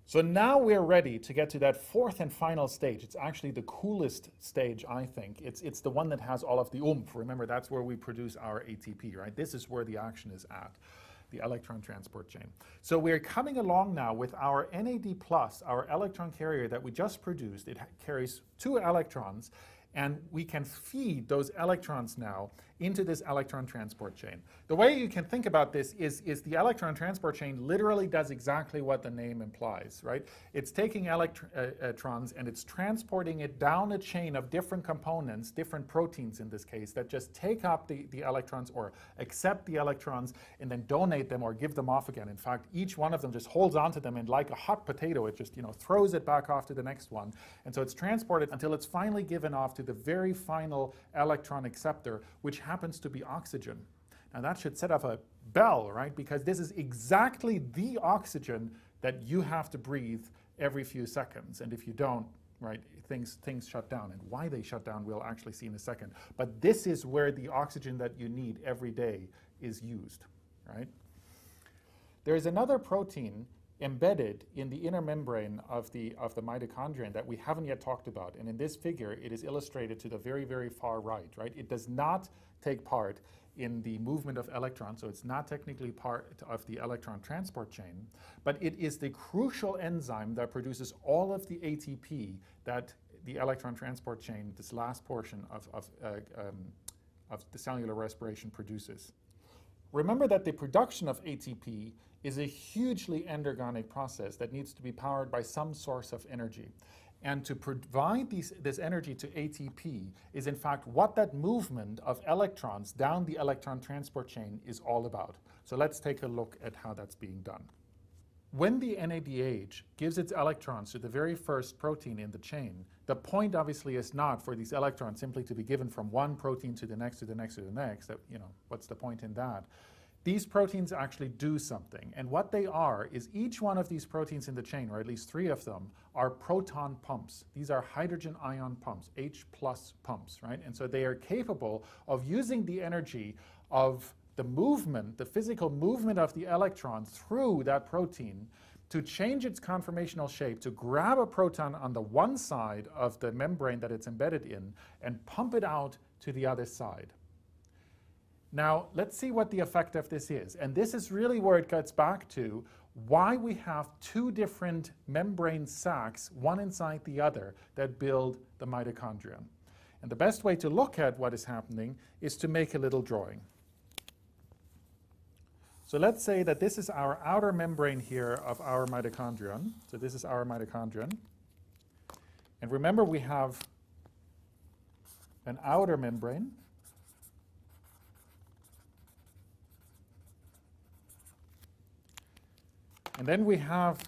So now we're ready to get to that fourth and final stage. It's actually the coolest stage, I think. It's the one that has all of the oomph. Remember, that's where we produce our ATP, right? This is where the action is at, the electron transport chain. So we're coming along now with our NAD+, our electron carrier that we just produced. It carries 2 electrons, and we can feed those electrons now into this electron transport chain. The way you can think about this is the electron transport chain literally does exactly what the name implies, right? It's taking electrons and it's transporting it down a chain of different components, different proteins in this case, that just take up the electrons or accept the electrons and then donate them or give them off again. In fact, each one of them just holds onto them, and like a hot potato, it just throws it back off to the next one. And so it's transported until it's finally given off to the very final electron acceptor, which happens to be oxygen. Now that should set off a bell, right? Because this is exactly the oxygen that you have to breathe every few seconds. And if you don't, right, things shut down. And why they shut down, we'll actually see in a second. But this is where the oxygen that you need every day is used, right? There is another protein embedded in the inner membrane of the mitochondrion that we haven't yet talked about. And in this figure, it is illustrated to the very, very far right, right? It does not take part in the movement of electrons, so it's not technically part of the electron transport chain, but it is the crucial enzyme that produces all of the ATP that the electron transport chain, this last portion of the cellular respiration, produces. Remember that the production of ATP is a hugely endergonic process that needs to be powered by some source of energy. And to provide this energy to ATP is in fact what that movement of electrons down the electron transport chain is all about. So let's take a look at how that's being done. When the NADH gives its electrons to the very first protein in the chain, the point obviously is not for these electrons simply to be given from one protein to the next, to the next, to the next. That, what's the point in that? These proteins actually do something. And what they are is each one of these proteins in the chain, or at least 3 of them, are proton pumps. These are hydrogen ion pumps, H+ pumps, right? And so they are capable of using the energy of the movement, the physical movement of the electron through that protein to change its conformational shape, to grab a proton on the one side of the membrane that it's embedded in and pump it out to the other side. Now, let's see what the effect of this is. And this is really where it gets back to why we have 2 different membrane sacs, one inside the other, that build the mitochondrion. And the best way to look at what is happening is to make a little drawing. So let's say that this is our outer membrane here of our mitochondrion. So this is our mitochondrion. And remember, we have an outer membrane. And then we have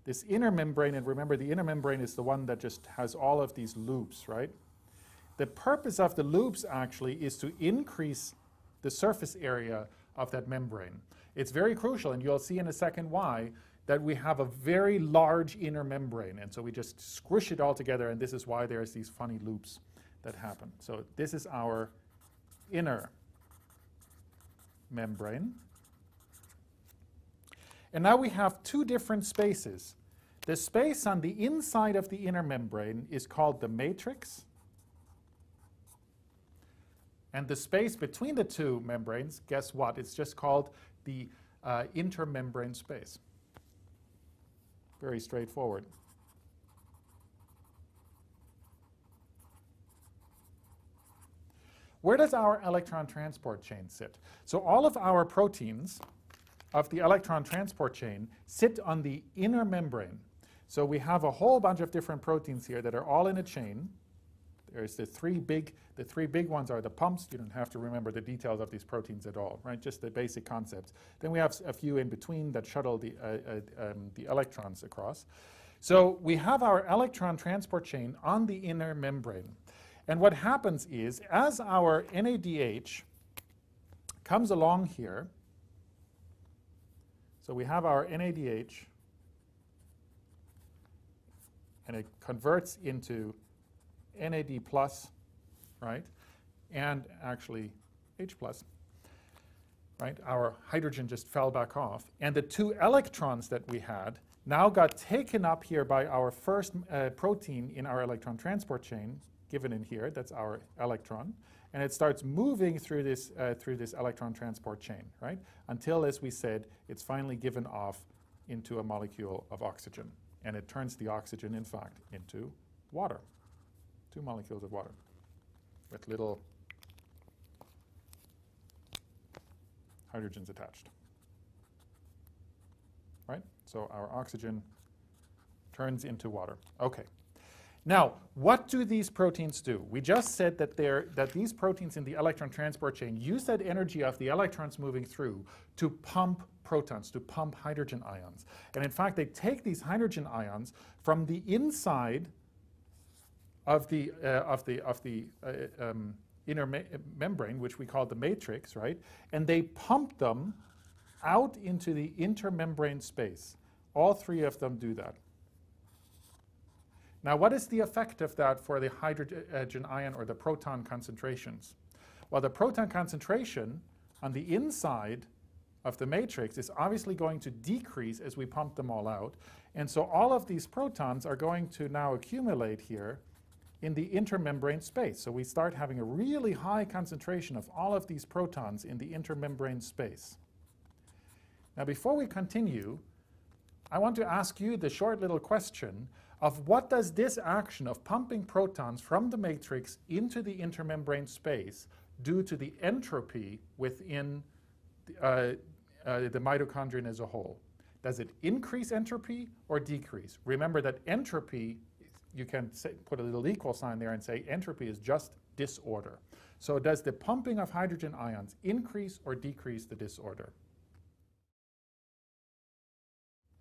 this inner membrane, and remember the inner membrane is the one that just has all of these loops, right? The purpose of the loops actually is to increase the surface area of that membrane. It's very crucial, and you'll see in a second why, that we have a very large inner membrane, and so we just squish it all together, and this is why there's these funny loops that happen. So this is our inner membrane. And now we have 2 different spaces. The space on the inside of the inner membrane is called the matrix. And the space between the 2 membranes, guess what? It's just called the intermembrane space. Very straightforward. Where does our electron transport chain sit? So all of our proteins of the electron transport chain sit on the inner membrane. So we have a whole bunch of different proteins here that are all in a chain. There's the three big ones are the pumps. You don't have to remember the details of these proteins at all, right? Just the basic concepts. Then we have a few in between that shuttle the electrons across. So we have our electron transport chain on the inner membrane. And what happens is, as our NADH comes along here, so we have our NADH, and it converts into NAD+, right, and actually H+. right? Our hydrogen just fell back off. And the 2 electrons that we had now got taken up here by our first protein in our electron transport chain, given in here. That's our electron. And it starts moving through this electron transport chain, right? Until, as we said, it's finally given off into a molecule of oxygen. And it turns the oxygen, in fact, into water. 2 molecules of water with little hydrogens attached, right? So our oxygen turns into water. Okay. Now, what do these proteins do? We just said that these proteins in the electron transport chain use that energy of the electrons moving through to pump protons, to pump hydrogen ions. And in fact, they take these hydrogen ions from the inside of the inner membrane, which we call the matrix, right? And they pump them out into the intermembrane space. All 3 of them do that. Now, what is the effect of that for the hydrogen ion or the proton concentrations? Well, the proton concentration on the inside of the matrix is obviously going to decrease as we pump them all out. And so all of these protons are going to now accumulate here in the intermembrane space. So we start having a really high concentration of all of these protons in the intermembrane space. Now, before we continue, I want to ask you the short little question of what does this action of pumping protons from the matrix into the intermembrane space do to the entropy within the mitochondrion as a whole? Does it increase entropy or decrease? Remember that entropy, you can put a little equal sign there and say entropy is just disorder. So does the pumping of hydrogen ions increase or decrease the disorder?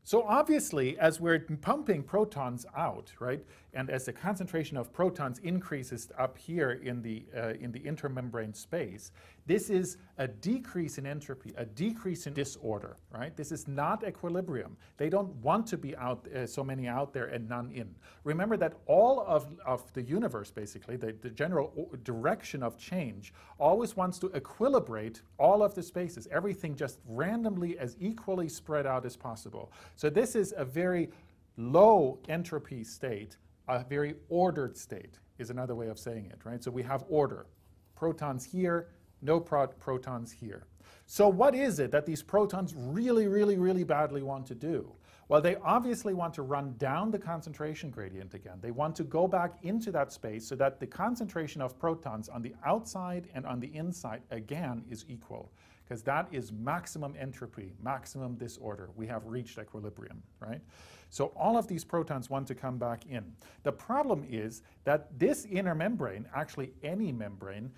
So obviously, as we're pumping protons out, right, and as the concentration of protons increases up here in the intermembrane space, this is a decrease in entropy, a decrease in disorder, right? This is not equilibrium. They don't want to be out, so many out there and none in. Remember that all of the universe, basically, the general direction of change, always wants to equilibrate all of the spaces, everything just randomly as equally spread out as possible. So this is a very low entropy state, a very ordered state is another way of saying it, right? So we have order. Protons here, no protons here. So what is it that these protons really, really, really badly want to do? Well, they obviously want to run down the concentration gradient again. They want to go back into that space so that the concentration of protons on the outside and on the inside again is equal, because that is maximum entropy, maximum disorder. We have reached equilibrium, right? So all of these protons want to come back in. The problem is that this inner membrane, actually any membrane,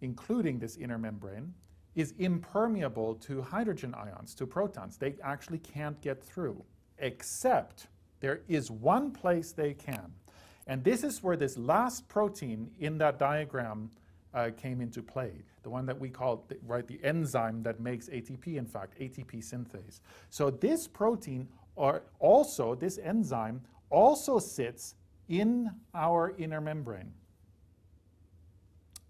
including this inner membrane, is impermeable to hydrogen ions, to protons. They actually can't get through, except there is one place they can. And this is where this last protein in that diagram came into play, the one that we call the enzyme that makes ATP, in fact, ATP synthase. So this protein, or also this enzyme, also sits in our inner membrane.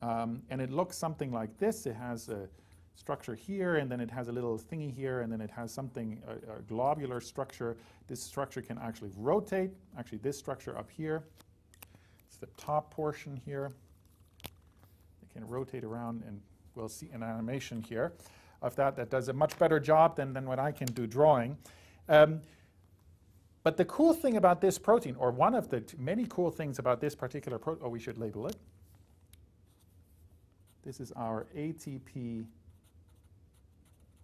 And it looks something like this. It has a structure here, and then it has a little thingy here, and then it has something, a globular structure. This structure can actually rotate. Actually, this structure up here, it's the top portion here. It can rotate around, and we'll see an animation here of that does a much better job than what I can do drawing. But the cool thing about this protein, or one of the many cool things about this particular protein, oh, we should label it. This is our ATP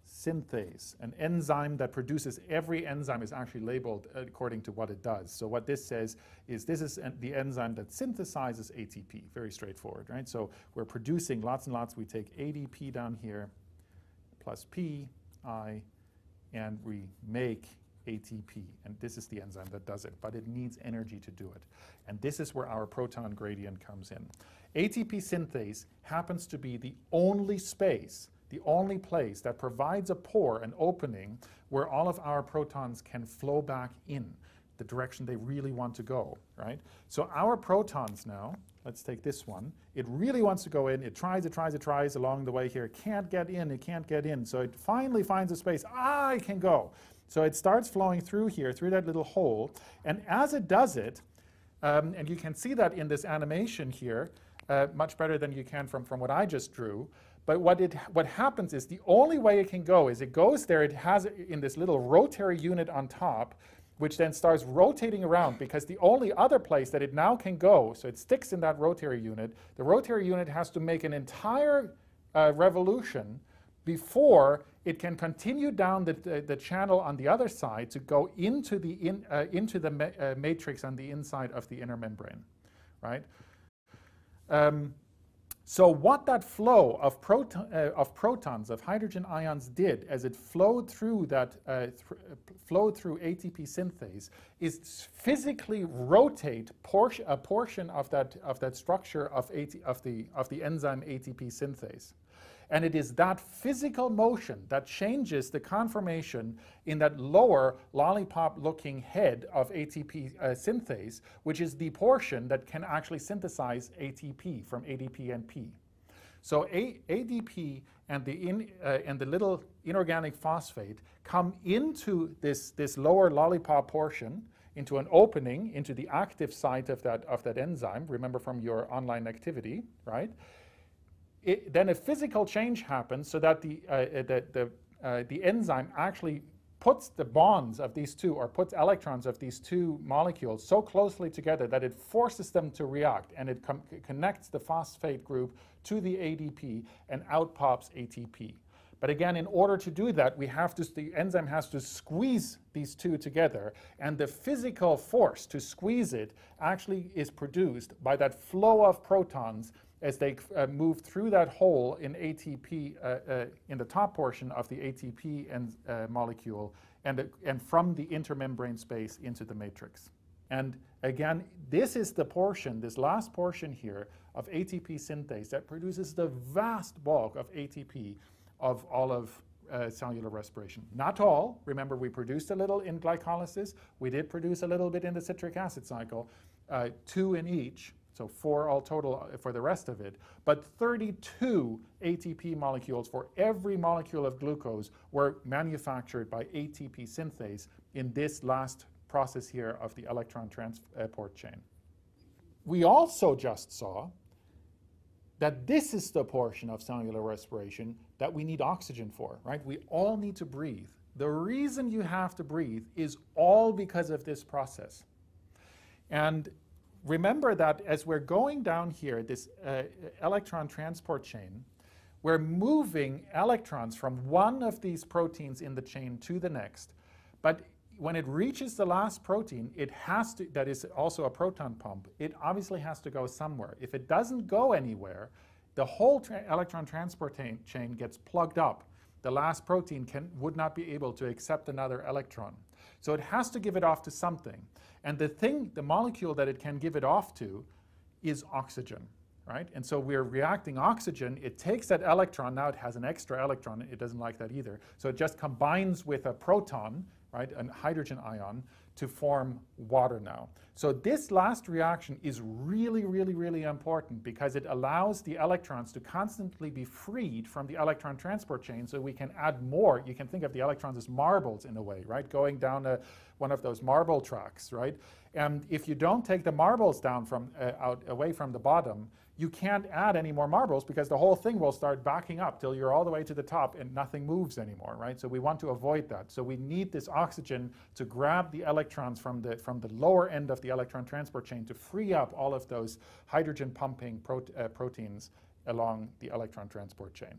synthase, an enzyme that produces, every enzyme is actually labeled according to what it does. So what this says is this is the enzyme that synthesizes ATP. Very straightforward, right? So we're producing lots and lots. We take ADP down here plus P, I, and we make ATP. And this is the enzyme that does it, but it needs energy to do it. And this is where our proton gradient comes in. ATP synthase happens to be the only space, the only place that provides a pore, an opening, where all of our protons can flow back in the direction they really want to go, right? So our protons now, let's take this one. It really wants to go in. It tries along the way here. Can't get in. It can't get in. So it finally finds a space. I can go. So it starts flowing through here, through that little hole. And as it does it, and you can see that in this animation here, much better than you can from what I just drew. But what happens is the only way it can go is it goes there. It has in this little rotary unit on top, which then starts rotating around, because the only other place that it now can go, so it sticks in that rotary unit, the rotary unit has to make an entire revolution before it can continue down the channel on the other side to go into the matrix on the inside of the inner membrane, right? So what that flow of protons, of hydrogen ions did as it flowed through that flowed through ATP synthase is physically rotate a portion of that structure of the enzyme ATP synthase. And it is that physical motion that changes the conformation in that lower lollipop-looking head of ATP synthase, which is the portion that can actually synthesize ATP from ADP and P. So ADP and the little inorganic phosphate come into this lower lollipop portion, into an opening, into the active site of that enzyme. Remember from your online activity, right? Then a physical change happens so that the enzyme actually puts the bonds of these two, or puts electrons of these two molecules so closely together that it forces them to react, and it connects the phosphate group to the ADP, and out pops ATP. But again, in order to do that, the enzyme has to squeeze these two together, and the physical force to squeeze it actually is produced by that flow of protons as they move through that hole in ATP, in the top portion of the ATP molecule, and from the intermembrane space into the matrix. And again, this is the portion, this last portion here of ATP synthase that produces the vast bulk of ATP of all of cellular respiration. Not all. Remember, we produced a little in glycolysis. We did produce a little bit in the citric acid cycle, 2 in each. So 4 all total for the rest of it. But 32 ATP molecules for every molecule of glucose were manufactured by ATP synthase in this last process here of the electron transport chain. We also just saw that this is the portion of cellular respiration that we need oxygen for, right? We all need to breathe. The reason you have to breathe is all because of this process. And remember that as we're going down here, this electron transport chain, we're moving electrons from one of these proteins in the chain to the next. But when it reaches the last protein, it has to, that is also a proton pump, it obviously has to go somewhere. If it doesn't go anywhere, the whole electron transport chain gets plugged up. The last protein would not be able to accept another electron. So it has to give it off to something. And the molecule that it can give it off to is oxygen, right? And so we're reacting oxygen. It takes that electron. Now it has an extra electron. It doesn't like that either. So it just combines with a proton, right, a hydrogen ion, to form water now. So this last reaction is really, really, really important because it allows the electrons to constantly be freed from the electron transport chain, so we can add more. You can think of the electrons as marbles in a way, right? Going down one of those marble tracks, right? And if you don't take the marbles down away from the bottom, you can't add any more marbles because the whole thing will start backing up till you're all the way to the top and nothing moves anymore, right? So we want to avoid that. So we need this oxygen to grab the electrons from the lower end of the electron transport chain to free up all of those hydrogen pumping proteins along the electron transport chain.